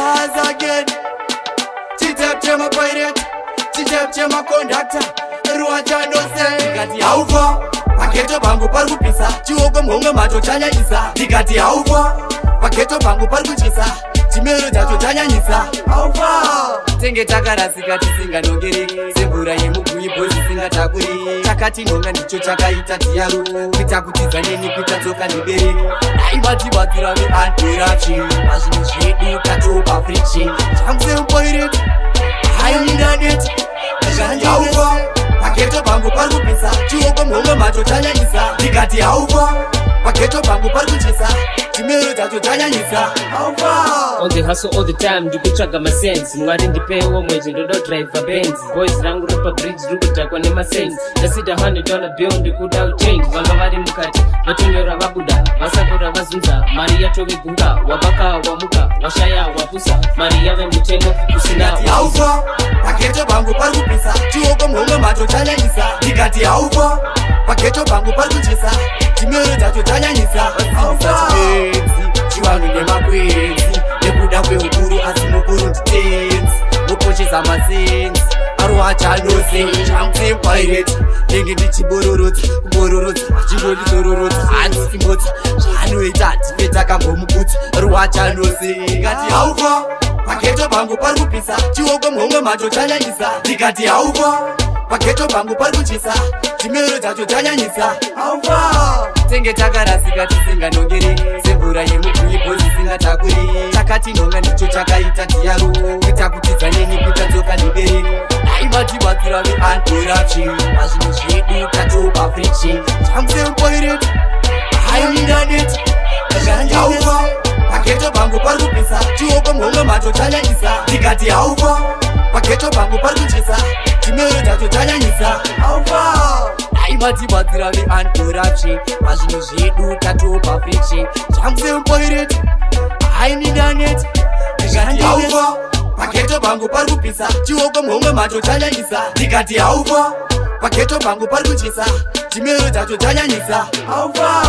Once again, chitapchema pirate, chitapchema conductor, ruwacha ndose. Ndikati haufa, paketo pangu parikupisa, chioko mhomwe macho chanyanyisa. Ndikati haufa, paketo pangu parikuchisa, chimero chacho chanyanyisa. Haufa, tenge takarasika tisinganongereki, semvura yemugwi bhozi singatakuri. Takati nhonga ndicho chakaita tiyaru, kuita kutiza neni kuita tsoka nebereki. Aivatibvatsira veandiraption, pazvinhu zvedu tatopa friction. Chamsempoireti, haindaneti, haufa, paketo pangu parikupisa, chioko mhomwe macho chanyanyisa. Ndikati haufa, paketo pangu parikuchisa, chimero chacho chanyanyisa. Haufa. On the hustle all the time, ndikutsvaga masense. Mwari ndipewo mweje ndoda driver Benz. Boys rangu ropa bridge rikutakwa nemasense. Ndasida $100 bill ndikuda change. Vanga vari mukati vatonyora vabuda, vasakura vazunza. Mari yatove gunga, wabaka wamuka, washaya wapusa. Mari yave mutengo kusina. Ndikati haufa, paketo pangu parikupisa, chioko mhomwe macho chanyanyisa. Ndikati haufa, paketo pangu parikuchisa, chimero chacho chanyanyisa. Haufa, chivanhu nemakwenzi, nekuda kweukuru asi mukuru nditenzi. Mukoshesa masenzi, aruwacha ndose. Chamsempoireti, ndenge ndichibororotsa, kubororotsa achingondizororotsa. Hanzi simbotsa, zvaanoita hatipe takambomukutsa. Ruwacha ndose. Ndikati haufa, paketo pangu parikupisa, chioko mhomwe macho chanyanyisa. Ndikati haufa, paketo pangu parikuchisa, chimero chacho chanyanyisa. Haufa, tenge takarasika tisinganongereki, semvura yemugwi bhozi singatakuri. Takati nhonga ndicho chakaita tiyaru, kuita kutiza neni kuita tsoka nebereki. Aivatibvatsira veandiraption, pazvinhu zvedu tatopa friction. Chamsempoireti, haindaneti, haufa, paketo pangu parikupisa, chioko mhomwe macho chanyanyisa. Ndikati haufa, paketo pangu parikuchisa, chimero chacho chanyanyisa. Haufa, aivatibvatsira veandiraption, pazvinhu zvedu tatopa friction. Chamsempoireti, haindaneti, haufa, paketo pangu parikupisa, chioko mhomwe macho chanyanyisa. Ndikati haufa, paketo pangu parikuchisa, chimero chacho chanyanyisa. Haufa.